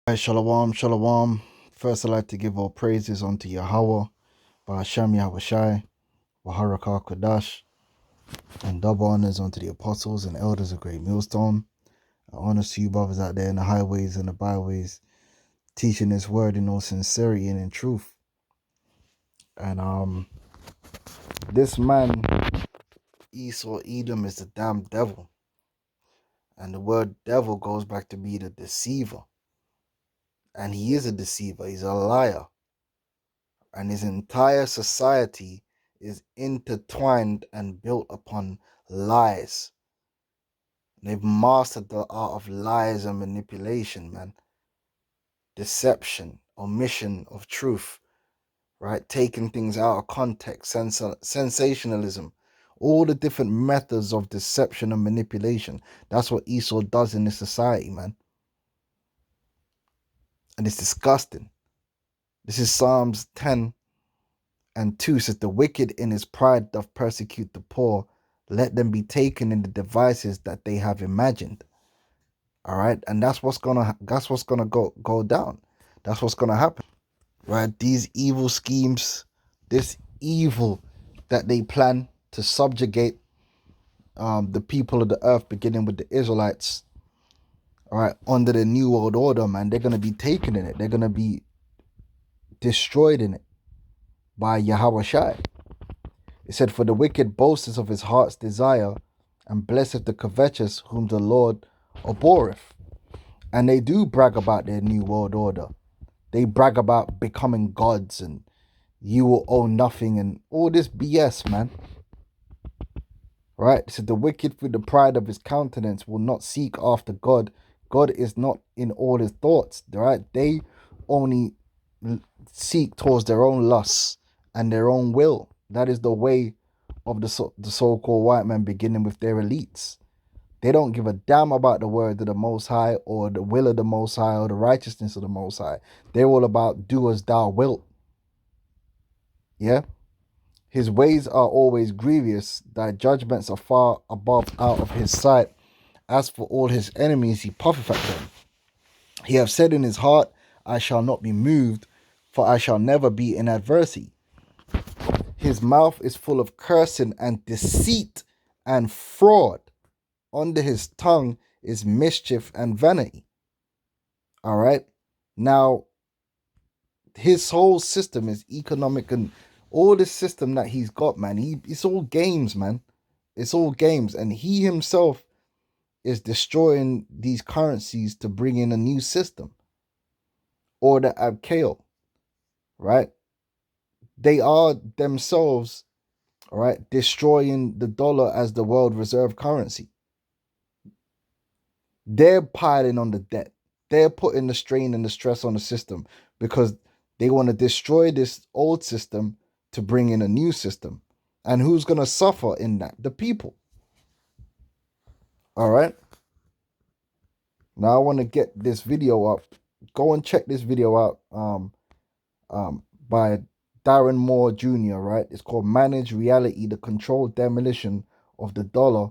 Hi, Shalom, Shalom. First, I'd like to give all praises unto Yahweh, Bahasham Yahushai, Waharakah Kodash, and double honors unto the apostles and elders of Great Millstone. Honors to you, brothers out there in the highways and the byways, teaching this word in all sincerity and in truth. And this man, Esau Edom, is the damn devil. And the word devil goes back to be the deceiver. And he is a deceiver, he's a liar. And his entire society is intertwined and built upon lies. They've mastered the art of lies and manipulation, man. Deception, omission of truth, right? Taking things out of context, sensationalism, all the different methods of deception and manipulation. That's what Esau does in this society, man. And it's disgusting. This is Psalms 10:2 says, the wicked in his pride doth persecute the poor. Let them be taken in the devices that they have imagined. All right, and that's what's gonna go down. That's what's gonna happen. Right, these evil schemes, this evil that they plan to subjugate the people of the earth, beginning with the Israelites. All right, under the New World Order, man, they're gonna be taken in it. They're gonna be destroyed in it by Yahweh Shai. It said, for the wicked boasteth of his heart's desire, and blesseth the covetous whom the Lord abhorreth. And they do brag about their new world order. They brag about becoming gods and you will own nothing and all this BS, man. Right? So the wicked with the pride of his countenance will not seek after God. God is not in all his thoughts, right? They only seek towards their own lusts and their own will. That is the way of the so-called white man, beginning with their elites. They don't give a damn about the word of the Most High or the will of the Most High or the righteousness of the Most High. They're all about do as thou wilt. Yeah? His ways are always grievous. Thy judgments are far above out of his sight. As for all his enemies, he puffeth at them. He hath said in his heart, I shall not be moved, for I shall never be in adversity. His mouth is full of cursing and deceit and fraud. Under his tongue is mischief and vanity. All right. Now, his whole system is economic and all this system that he's got, man. It's all games, man. It's all games. And he himself is destroying these currencies to bring in a new system. Or the Abkeo, right? They are themselves, all right, destroying the dollar as the world reserve currency. They're piling on the debt. They're putting the strain and the stress on the system because they want to destroy this old system to bring in a new system. And who's going to suffer in that? The people. All right. Now I want to get this video up. Go and check this video out by Darren Moore Jr., right? It's called Manage Reality, the Controlled Demolition of the Dollar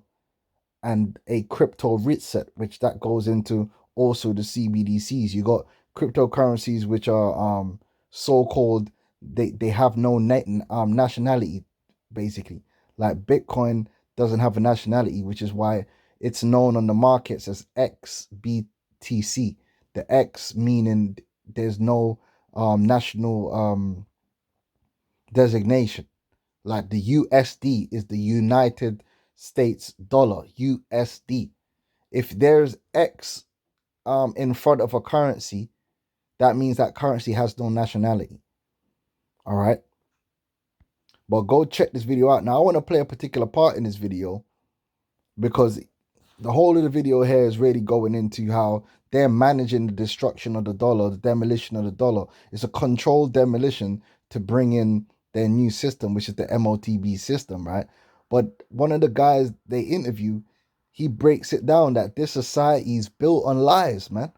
and a Crypto Reset, which that goes into also the CBDCs. You got cryptocurrencies which are so-called, they have no nationality, basically. Like Bitcoin doesn't have a nationality, which is why it's known on the markets as XBTC. The X meaning there's no national designation. Like the USD is the United States dollar, USD. If there's X in front of a currency, that means that currency has no nationality. All right. But go check this video out. Now, I want to play a particular part in this video because the whole of the video here is really going into how they're managing the destruction of the dollar, the demolition of the dollar. It's a controlled demolition to bring in their new system, which is the MOTB system, right? But one of the guys they interview, he breaks it down that this society is built on lies, man.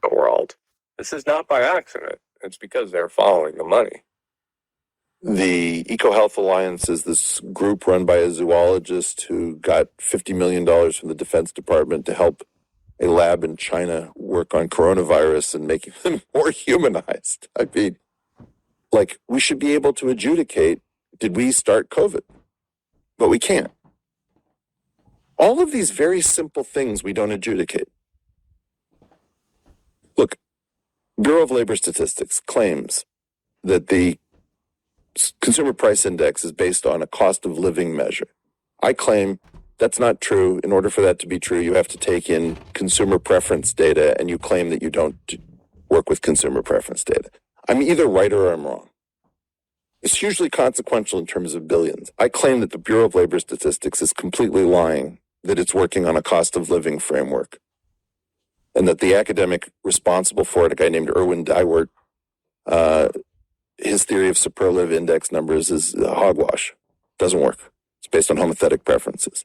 The world. This is not by accident. It's because they're following the money. The EcoHealth Alliance is this group run by a zoologist who got $50 million from the Defense Department to help a lab in China work on coronavirus and making them more humanized. I mean, like, we should be able to adjudicate, did we start COVID? But we can't. All of these very simple things we don't adjudicate. Look, Bureau of Labor Statistics claims that the consumer price index is based on a cost of living measure. I claim that's not true. In order for that to be true, you have to take in consumer preference data, and you claim that you don't work with consumer preference data. I'm either right or I'm wrong. It's hugely consequential in terms of billions. I claim that the Bureau of Labor Statistics is completely lying, that it's working on a cost of living framework, and that the academic responsible for it, a guy named Erwin Dywert, his theory of superlative index numbers is hogwash. Doesn't work. It's based on homothetic preferences.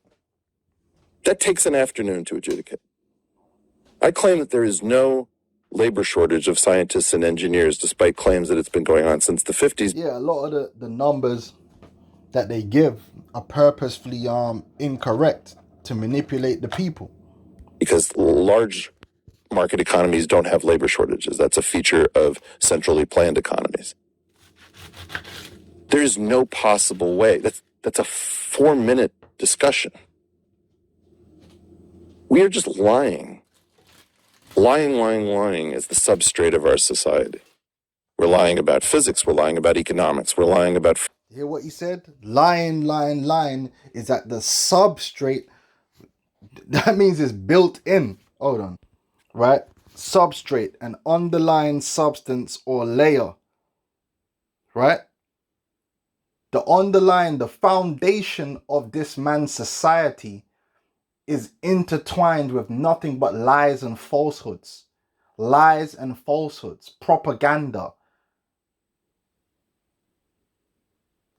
That takes an afternoon to adjudicate. I claim that there is no labor shortage of scientists and engineers, despite claims that it's been going on since the 50s. Yeah, a lot of the numbers that they give are purposefully incorrect to manipulate the people. Because large market economies don't have labor shortages. That's a feature of centrally planned economies. There's no possible way. That's a 4-minute discussion. We are just lying. Lying is the substrate of our society. We're lying about physics. We're lying about economics. We're lying about... Hear what he said? Lying is at the substrate. That means it's built in. Hold on. Right? Substrate, an underlying substance or layer. Right? The foundation of this man's society is intertwined with nothing but lies and falsehoods. Lies and falsehoods. Propaganda.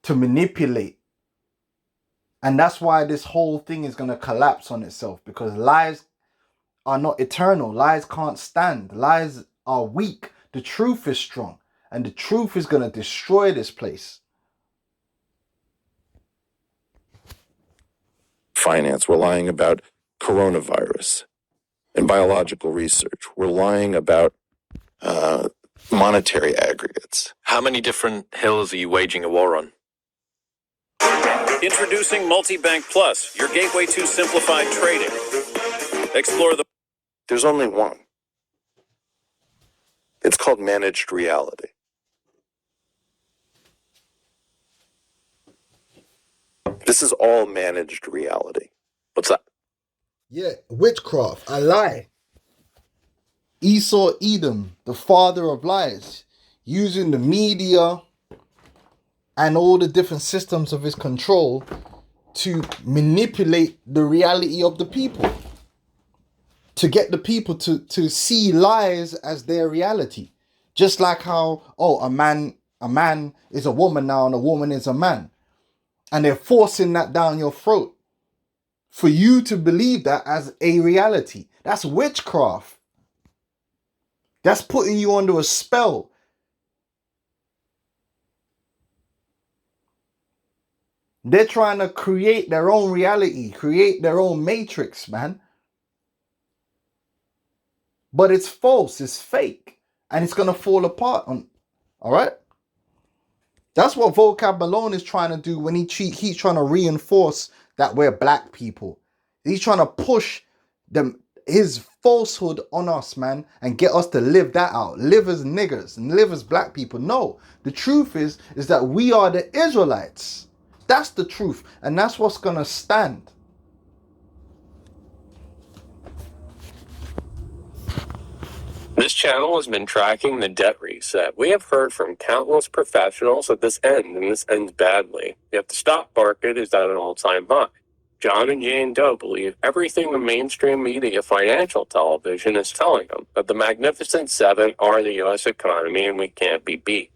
To manipulate. And that's why this whole thing is going to collapse on itself, because lies are not eternal. Lies can't stand. Lies are weak. The truth is strong. And the truth is going to destroy this place. Finance. We're lying about coronavirus and biological research. We're lying about monetary aggregates. How many different hills are you waging a war on? Introducing Multi-Bank Plus, your gateway to simplified trading. Explore the... There's only one. It's called managed reality. This is all managed reality. What's that? Yeah, witchcraft, a lie. Esau Edom, the father of lies, using the media and all the different systems of his control to manipulate the reality of the people. To get the people to see lies as their reality. Just like how, a man is a woman now and a woman is a man. And they're forcing that down your throat for you to believe that as a reality. That's witchcraft. That's putting you under a spell. They're trying to create their own reality, create their own matrix, man. But it's false, it's fake, and it's going to fall apart. All right? That's what Vocab Malone is trying to do when he's trying to reinforce that we're black people. He's trying to push his falsehood on us, man, and get us to live that out. Live as niggers and live as black people. No, the truth is that we are the Israelites. That's the truth, and that's what's going to stand. This channel has been tracking the debt reset. We have heard from countless professionals that this ends badly. Yet the stock market is at an all-time high. John and Jane Doe believe everything the mainstream media, financial television, is telling them, that the Magnificent Seven are the U.S. economy and we can't be beat.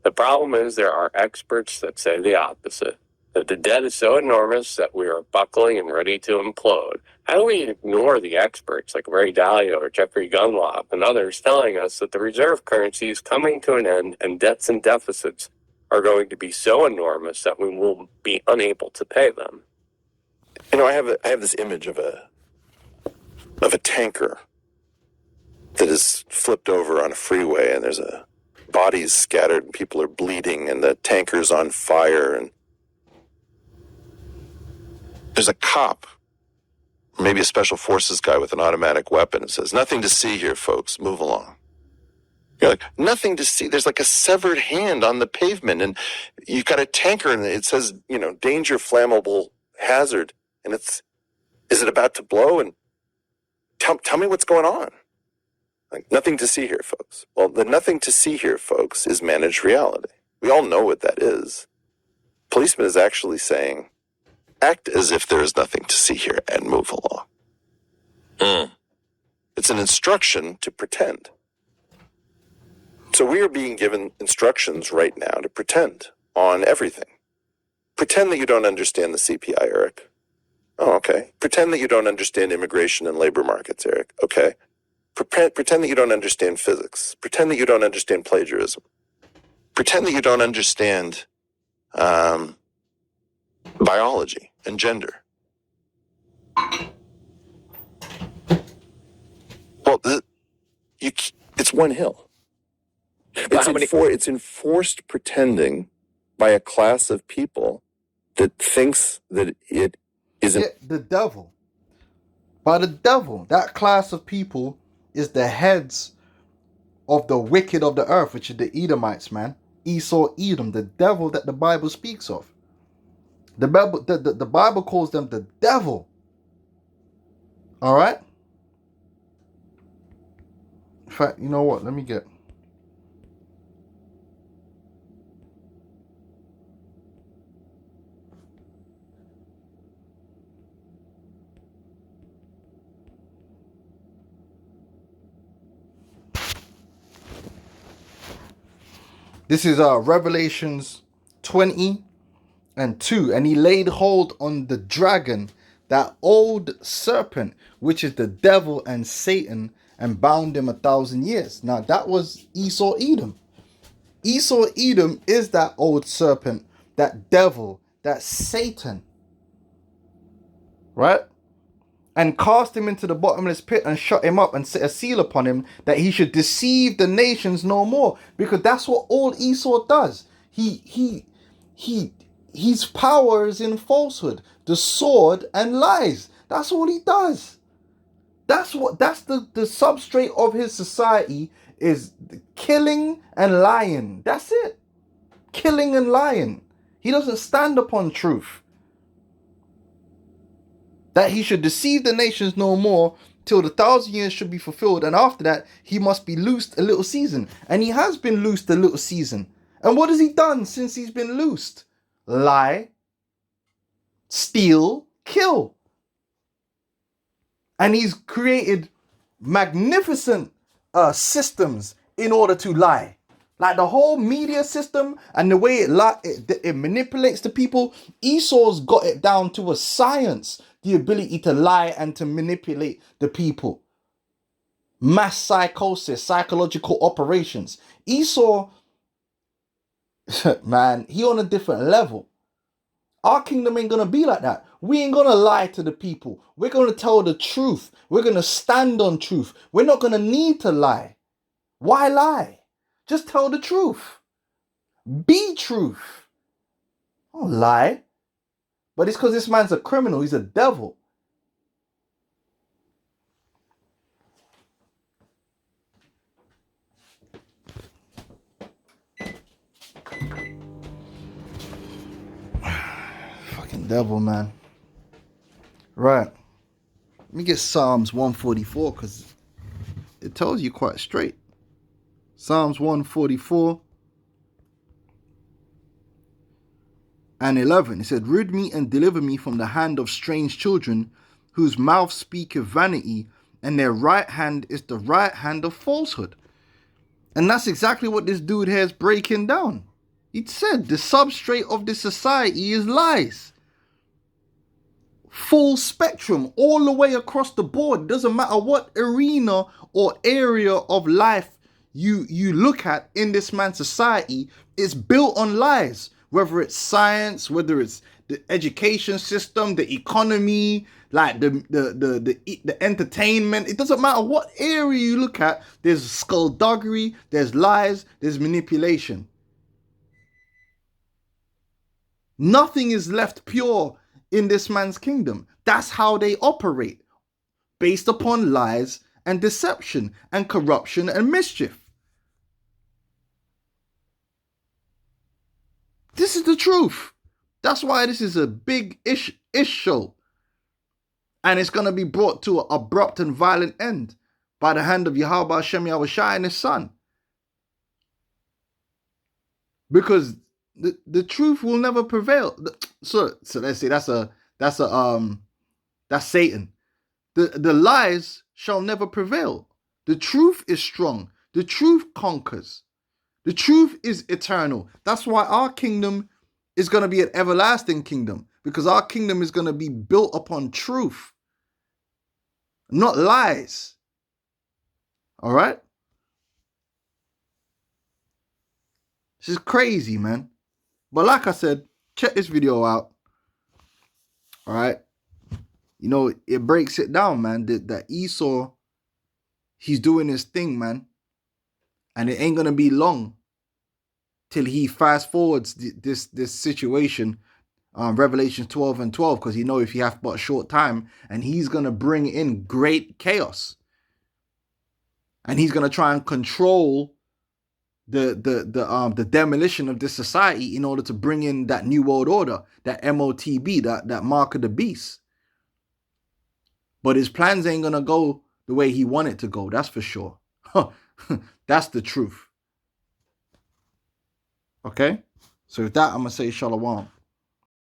The problem is there are experts that say the opposite, that the debt is so enormous that we are buckling and ready to implode. How do we ignore the experts like Ray Dalio or Jeffrey Gundlach and others telling us that the reserve currency is coming to an end and debts and deficits are going to be so enormous that we will be unable to pay them? I have this image of a tanker that is flipped over on a freeway and there's bodies scattered and people are bleeding and the tanker's on fire and there's a cop, maybe a special forces guy with an automatic weapon and says, "Nothing to see here, folks, move along." You're like, nothing to see. There's like a severed hand on the pavement and you've got a tanker and it says, danger, flammable, hazard. And is it about to blow? And tell me what's going on. Like, nothing to see here, folks. Well, the nothing to see here, folks, is managed reality. We all know what that is. Policeman is actually saying, act as if there is nothing to see here and move along. It's an instruction to pretend. So we are being given instructions right now to pretend on everything. Pretend that you don't understand the CPI, Eric. Oh, okay. Pretend that you don't understand immigration and labor markets, Eric. Okay. Pretend that you don't understand physics. Pretend that you don't understand plagiarism. Pretend that you don't understand biology and gender. Well, it's one hill. It's enforced pretending by a class of people that thinks that it isn't. The devil. By the devil. That class of people is the heads of the wicked of the earth, which is the Edomites, man. Esau, Edom, the devil that the Bible speaks of. The Bible calls them the devil. All right? In fact, you know what? Let me get... This is Revelations 20:2. And he laid hold on the dragon, that old serpent, which is the devil and Satan, and bound him 1,000 years. Now that was Esau, Edom. Esau, Edom is that old serpent, that devil, that Satan. Right? And cast him into the bottomless pit and shut him up and set a seal upon him, that he should deceive the nations no more. Because that's what all Esau does. His power is in falsehood, the sword and lies. That's all he does. That's the substrate of his society, is killing and lying. That's it. Killing and lying. He doesn't stand upon truth. That he should deceive the nations no more till the 1,000 years should be fulfilled. And after that, he must be loosed a little season. And he has been loosed a little season. And what has he done since he's been loosed? Lie, steal, kill. And he's created magnificent systems in order to lie. Like the whole media system and the way it manipulates the people. Esau's got it down to a science, the ability to lie and to manipulate the people. Mass psychosis, psychological operations. Esau, man, he on a different level. Our kingdom ain't gonna be like that. We ain't gonna lie to the people. We're gonna tell the truth. We're gonna stand on truth. We're not gonna need to lie. Why lie? Just tell the truth. Be truth. Don't lie. But it's because this man's a criminal. He's a devil. Fucking devil, man. Right. Let me get Psalms 144 because it tells you quite straight. Psalms 144 and 11. It said, rid me and deliver me from the hand of strange children, whose mouth speaketh vanity, and their right hand is the right hand of falsehood. And that's exactly what this dude here is breaking down. He said the substrate of this society is lies. Full spectrum, all the way across the board. Doesn't matter what arena or area of life you look at in this man's society, it's built on lies. Whether it's science, whether it's the education system, the economy, like the entertainment. It doesn't matter what area you look at. There's skullduggery, there's lies, there's manipulation. Nothing is left pure in this man's kingdom. That's how they operate, based upon lies and deception and corruption and mischief. This is the truth. That's why this is a big ish show. And it's going to be brought to an abrupt and violent end by the hand of Yahweh Hashem Yahushua and his son. Because the truth will never prevail. So let's say that's Satan. The lies shall never prevail. The truth is strong. The truth conquers. The truth is eternal. That's why our kingdom is going to be an everlasting kingdom, because our kingdom is going to be built upon truth, not lies. All right? This is crazy, man. But like I said, check this video out. All right? You know, it breaks it down, man. That Esau, he's doing his thing, man. And it ain't going to be long till he fast forwards this situation, Revelation 12 and 12, because he know if he have but a short time, and he's going to bring in great chaos. And he's going to try and control the demolition of this society in order to bring in that new world order, that MOTB, that mark of the beast. But his plans ain't going to go the way he want it to go, that's for sure. That's the truth. Okay? So with that, I'm going to say shalom.